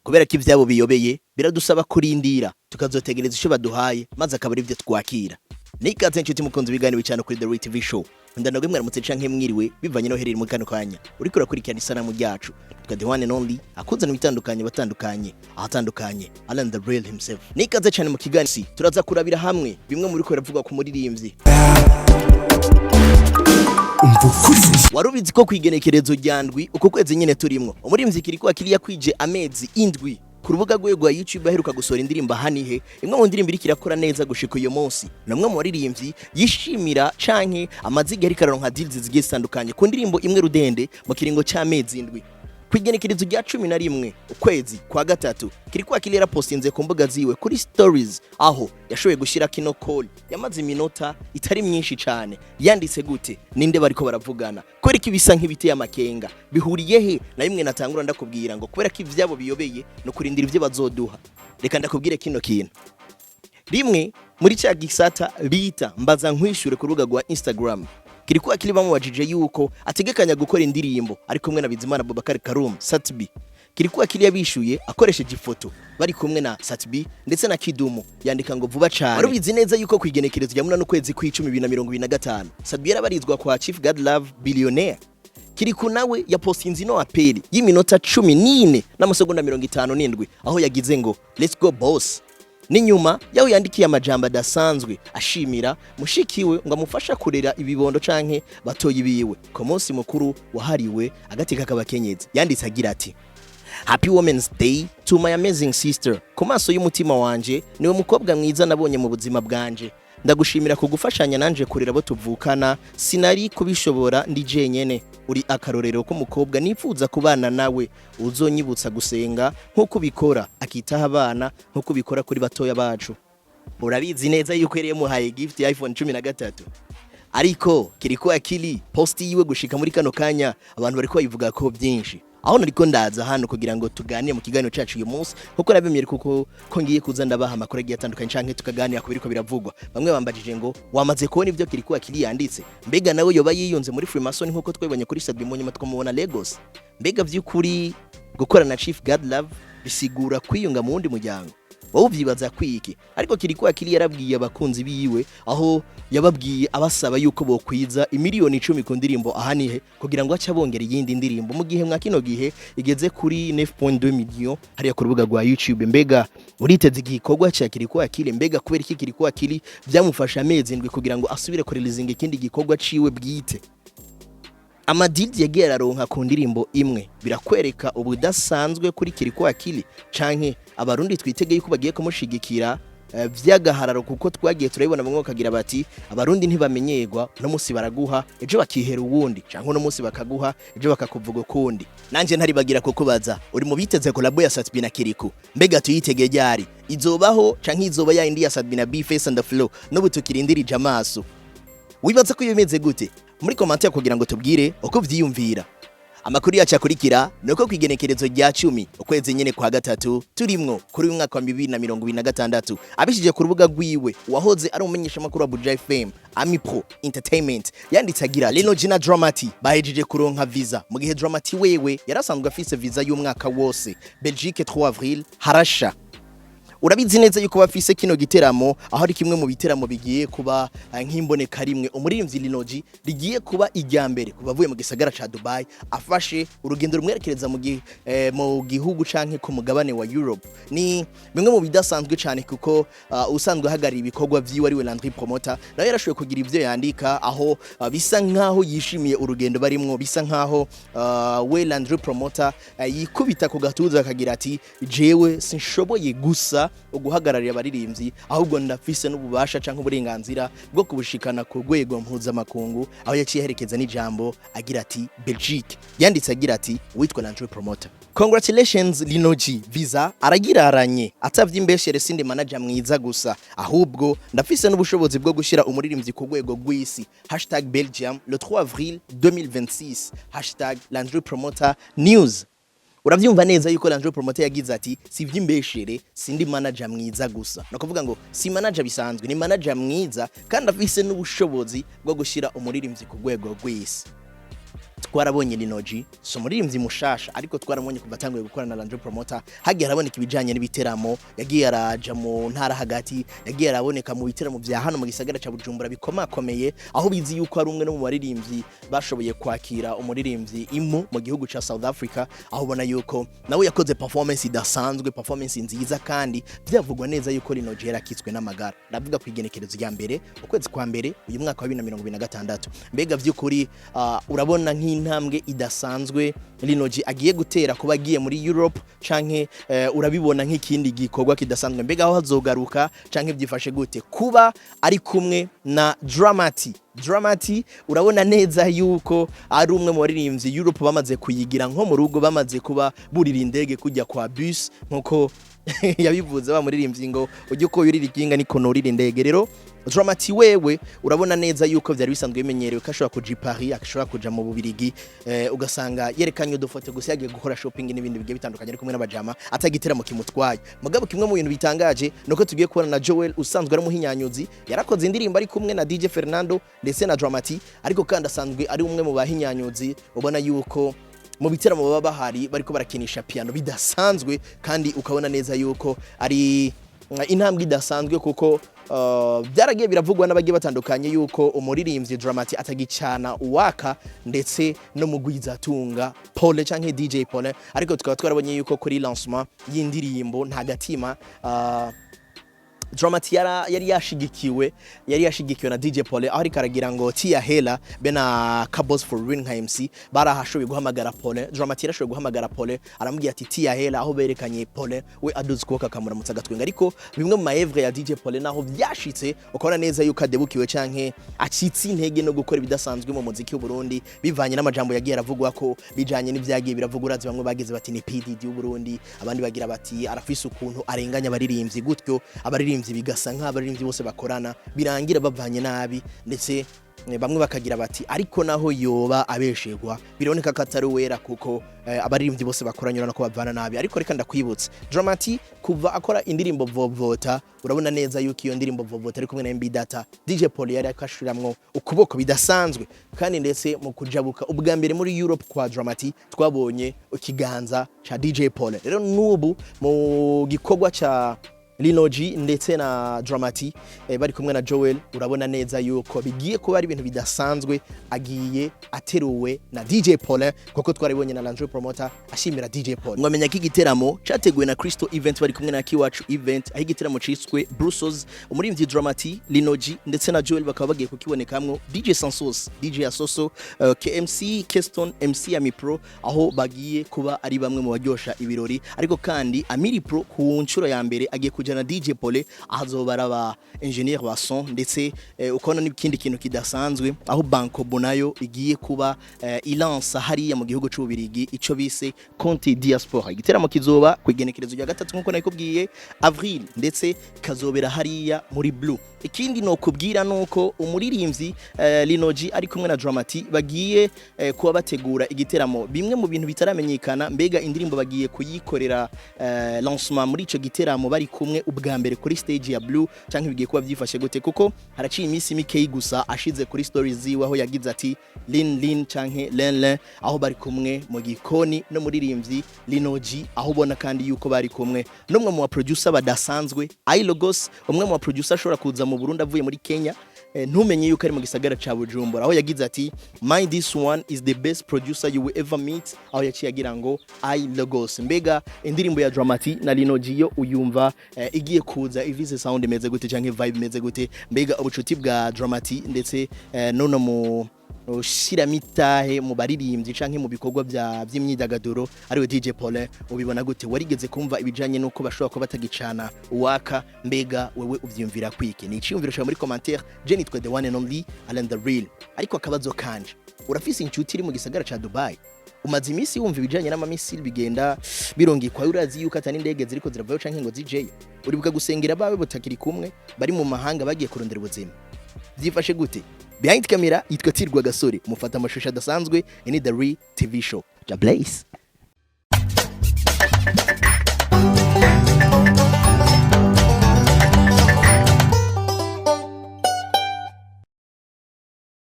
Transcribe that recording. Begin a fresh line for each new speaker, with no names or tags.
Kubera ko ivyabo biyobeye biradusaba kurindira tukazotegereza ico baduhaye maze akaba ari ivyo twakira. Nikaze nshuti mukunzi bigani bicana kuri The TV Show. Ndanagwe mwaramutse canke mwiriwe bivanye no herera mu kano kanya. Uriko urakurikirana isanamu ryacu. The one and only akunze n'ibitandukanye ahatandukanye Alan the Real himself. Nikaze cyane mu kiganiro turaza kurabira hamwe bimwe muri ko biravugwa ku muririmbyi. Warubizi ko kwigenekerezo ryandwi uko kwezi nyene turimwo. Umuririmbyi KIRIKOU akiriya kwije amezi indwi. Ku rubuga rwe rwa YouTube aheruka gusohora indirimbo hanihe imwe mu ndirimbo iriko irakora neza gushika uyo munsi. Namwe mu baririmbyi yishimira canke amaziga ariko aronka deals zigiye zitandukanye ku ndirimbo imwe rudende mu kiringo c'amezi indwi. Kwigenekerezo rya 11 ukwezi kwa gatatu KIRIKOU akiriya postinze ku mbuga ziwe kuri stories aho yashoboye gushira kino call yamaze iminota itari myinshi cyane yanditse gute ninde bariko baravugana kwera ko ibisa nk'ibiti y'amakenga bihuriye he na imwe natangura ndakubwira ngo kubera ko ivyabo biyobeye no kurindira ivyo bazoduha reka ndakubwire kino kintu rimwe muri cya gisata bita mbaza nkwishure ku rubuga rwa Instagram KIRIKOU akiri bamubajije yuko ategekanya gukora indirimbo ari kumwe na Bizimana Bobakari Karum Satbi. KIRIKOU akiri yabishuye akoresheje ifoto bari kumwe na Satbi ndetse na Kidumu yandika ngo vuba cyane. Warubizi neza yuko kwigenekerezo rya 8 kwezi kw'icumi 2025 Satbi yarabarizwa kwa Chief GODCHIEFLOVE billionaire. KIRIKOU nawe yapostinze ino apeli y'iminota 14 n'amasegonda 57 aho yagize ngo let's go boss. Ni nyuma yaho yandikiye amajambo adasanzwe ashimira mushikiwe ngo amufasha kurera ibibondo canke batoyi biwe ku munsi mukuru wahariwe agateka k'abakenyezi. Yanditse agira ati Happy Women's Day to my amazing sister. Ku maso y'umutima wanje niwe mukobwa mwiza nabonye mu buzima bwanje. Ndagushimira kugufashanya nanje kurera abo tuvukana sinari kubishobora ndi jenyene. Uri akarorero ko mukobwa nifuza kubana nawe uzonyibutsa gusenga nkuko bikora akitaha abana nkuko bikora kuri batoya bacu. Urabizi neza yuko yari yamuhaye gift ya iPhone 13 ariko KIRIKOU akili post yiwe gushika muri kano kanya abantu bariko bayivuga ko byinshi. Aho nariko ndaza hano kugira ngo tuganire mu kiganiro cyacu uyu munsi kuko nabemye kuko ngiye kuza ndabaha amakuru agiye atandukanye canke tukaganira ku biriko biravugwa. Bamwe bambajije ngo wamaze kubona ivyo KIRIKOU akili yanditse mbega nawe yoba yiyunze muri FREEMASON nkuko twebanye kuri Sadbi mu nyuma twamubona Lagos. Mbega vy'ukuri gukora na Chief GODCHIEFLOVE bisigura kwiyunga mu wundi muryango wowe uvyibaza kwiki. Ariko KIRIKOU akili yarabwiye abakunzi biwe aho yababwiye abasaba yuko bokwiza imiliyoni 10 ku ndirimbo ahanihe kugira ngo aca bongera yindi ndirimbo mu gihe mwa kino gihe igeze kuri 9.2 million hariya ku rubuga rwa YouTube. Mbega uriteze igikorwa cya KIRIKOU akili mbega kubera iki KIRIKOU akili byamufasha amezi indwi kugira ngo asubire kurelizinga ikindi gikorwa ciwe bwite. Amadidi yagiye araronka ku ndirimbo imwe birakwereka ubudasanzwe kuri KIRIKOU akili canke abarundi twitegeye yuko bagiye kumushigikira vyagahararo kuko twagiye turabibona bamwe bakagira bati abarundi ntibamenyerwa no musi baraguha ejo bakihera uwundi canke no musi bakaguha ejo bakakuvuga kundi. Nanje ntari bagira kukubaza uri mu biteze collabo ya Satbi na KIRIKOU mbega tuyitegeye ryari izobaho canke izoba ya indi ya Satbi na B-Face and the Flow no butukirindirije amaso wibaza ko yemeze gute muri commentaire kugira ngo tubwire uko vyiyumvira. Amakuru yacu akurikira nuko kwigenekerezo rya 10 ukwezi nyene kwa gatatu turimwo kuri uyu mwaka wa 2026 abishije ku rubuga rwiwe wahoze ari umumenyesha makuru wa Buja FM Ami Pro Entertainment yanditse agira LINO-G na Dramati bahejeje kuronka visa mu gihe Dramati wewe yarasanzwe afise visa y'umwaka wose Belgique 3 avril harasha. Urabizi neza yuko bafise kino giteramo aho ari kimwe mu biteramo bigiye kuba nk'imboneka rimwe umuririmbyi LINO-G rigiye kuba ijyambere kubavuye mu gisagara ca Dubai afashe urugendo rumwerekereza mu gihugu canke ku mugabane wa Europe. Ni bimwe mu bidasanzwe cyane kuko usanzwe hagari ibikorwa vyiwe ari we Landry Promoter nawe yarashoboye kugira ivyo yandika aho bisa nkaho yishimiye urugendo barimwo bisa nkaho we Landry Promoter yikubita ku gatuza akagira ati jewe sinshoboye gusa uguhagararira abaririmbyi ahubwo ndafise n'ububasha canke uburenganzira bwo kubushikana ku rwego mpuzamakungu aho yaciye herekeza n'ijambo agira ati Belgique. Yanditse agira ati witwa Landry Promoter congratulations LINO-G visa aragiraranye atavye imbeshere sindi manager mwiza gusa ahubwo ndafise n'ubushobozi bwo gushira umuririmbyi ku rwego rw'isi #Belgium le 3 avril 2026 #Landry Promoter news. uravyumva neza yuko Landry Promoter yagize ati si vy'imbeshere sindi manager mwiza gusa no kuvuga ngo si manager bisanzwe ni manager mwiza kandi afise n'ubushobozi bwo gushira umuririmbyi ku rwego rw'isi. Twarabonye LINO-G so muririmbyi mushasha ariko twaramubonye kuva tanguye gukora na Landry Promoter hagiye araboneka ibijanye n'ibiteramo yagiye araja mu ntara hagati yagiye araboneka mu biteramo vya hano mu gisagara ca Bujumbura bikomakomeye aho bizi yuko ari umwe no mu baririmbyi bashoboye kwakira umuririmbyi imu mu gihugu ca South Africa aho ubona yuko nawe yakoze performance idasanzwe performance nziza kandi byavugwa neza yuko LINO-G yarakitswe n'amagara ndavuga ku igenekerezo rya mbere ukwezi kwa mbere uyu mwaka wa 2026 mbega vy'ukuri urabona nk'intambwe idasanzwe LINO-G agiye gutera kuba agiye muri Europe canke urabibona nk'ikindi gikorwa kidasanzwe mbega aho hazogaruka canke byifashe gute kuba ari kumwe na Dramati urabona neza yuko ari umwe mu baririmbyi Europe bamaze kuyigira nko mu rugo bamaze kuba burira indege kujya kwa bus nkuko yabivuze ba muririmbyi ngo ujye uko yurira ikinga niko norira indege rero Dramati wewe urabona neza yuko byari bisanzwe bimenyerewe ko ashobora kuja Paris akashobora kuja mu Bubirigi ugasanga yerekanye udufoto gusa yagiye gukora shopping n'ibindi bigiye bitandukanye ari kumwe n'abajama atagitera mu kimutwaye mugabo kimwe mu bintu bitangaje nuko tugiye kubona na Joel usanzwe ari muhinyanyuzi yarakoze indirimbo ari kumwe na DJ Fernando ndetse na Dramati ariko kandi asanzwe ari umwe mu bahinyanyuzi ubona yuko mu biteramo baba bahari bariko barakinisha piano bidasanzwe kandi ukabona neza yuko ari intambwe idasanzwe kuko byaragiye biravugwa n'abagiye batandukanye yuko umuririmbyi Dramati atagicana uwaka ndetse no mugwizatunga Paulin canke DJ Paulin ariko tukaba twarabonye yuko kuri lancement y'indirimbo nta gatima Dramati yari yashigikiwe na DJ Paulin aho karagira ngo Tia Hela bena Cabos for Win MC barahashoboye guhamagara Paulin Dramati yarashoboye guhamagara Paulin aramubwira ati Tia Hela aho berekanye Paulin we aduze kuko akamuramutsa gatwenga ariko bimwe mu maevre ya DJ Paulin naho byashitse ukabona neza yuko adebukiwe canke acitse intege no gukora ibidasanzwe mu muziki w'u Burundi bivanye n'amajambo yagiye aravugwa ko bijanye n'ivyagiye biravugwa urazi bamwe bageze bati ni PDD y'u Burundi abandi bagira bati arafise ukuntu arenganya abaririmbyi gutyo abaririmbyi bigasa nk'abaririmbyi bose bakorana birangira bavanye nabi ndetse bamwe bakagira bati ariko naho yoba abeshegwa bironeka ko atari wera kuko abaririmbyi bose bakoranyura nako bavana nabi ariko reka ndakwibutsa Dramati kuva akora indirimbo Vovota urabona neza yuko iyo ndirimbo Vovota ari kumwe na MB Data DJ Paulin yari akashiramwo ukuboko bidasanzwe kandi ndetse mu kujabuka ubwa mbere muri Europe kwa Dramati twabonye ikiganza cha DJ Paulin rero nubu mu gikorwa cha LINO-G ndetse na Dramati bari kumwe na Joel urabona neza yuko bigiye kuba ari ibintu bidasanzwe agiye ateruwe na DJ Paulin kuko twaribonye na Landry Promoter ashimira DJ Paulin mwamenya ko igiteramo cyateguwe na Crystal Event bari kumwe na Kiwacu Event aho igiteramo ciswe Brussels umuririmbyi Dramati LINO-G ndetse na Joel bakaba bagiye kukibonekamwo DJ Sansos DJ Asoso KMC Keston MC Ami Pro aho bagiye kuba ari bamwe mu baryosha ibirori ariko kandi Amiri Pro ku nshuro ya mbere agiye kujana DJ Paulin ahazobara ba engineer ba son ndetse ukona n'ikindi kintu kidasanzwe aho Banko Bonayo igiye kuba ilansa hariya mu gihugu c'ubirigi ico bise Conte Diaspora igiteramo kizoba kwigenekerezo rya gatatu nkuko nakubwiye Avril ndetse kazobera hariya muri Blue ikindi no kubwira nuko umuririmbyi LINO-G ari kumwe na Dramati bagiye kuba bategura igiteramo bimwe mu bintu bitaramenyekana mbega indirimbo bagiye kuyikorera lancement muri ico giteramo bari kumwe ubwa mbere kuri stage ya Blue canke bigiye kuba byifashe gute kuko haraciye iminsi mikeyi gusa ashize kuri stories ziwe aho yagize ati Lin canke Len aho bari kumwe mu gikoni no muririmbyi LINO-G aho ubona kandi yuko bari kumwe nomwe mu producer badasanzwe iLogos umwe mu producer ashobora kuza mu Burundi avuye muri Kenya ntumenye yuko ari mu gisagara ca Bujumbura aho yagize ati mind this one is the best producer you will ever meet aho yaciye agira ngo iLogos mbega indirimbo ya Dramati na LINO-G yo uyumva igiye kuza ivize sound imeze gute canke vibe imeze gute mbega ubucuti bwa Dramati ndetse none mu shiramitahe mu baririmbyi canke mu bikorwa by'imyidagaduro ariwe DJ Paulin ubibona gute warigeze kumva ibijanye nuko bashobora kuba batagicana uwaka mbega wewe uvyumvira kwike ni iciyumviro cyo muri commentaire je nitwe the one and only Alan the real ariko akabazo kanje urafise inshuti iri mu gisagara ca Dubai umaze imisi wumva ibijanye n'amamisiri bigenda birongikwa urazi yuko atani indege ziriko ziravayo canke ngo zijeyo uribuka gusengera bawe butakiri kumwe bari mu mahanga bagiye kurondera ubuzima byifashe gute behind camera yitwa Tirwa Gasore mufata amashusho adasanzwe ni The Real TV Show. Ja Blaze.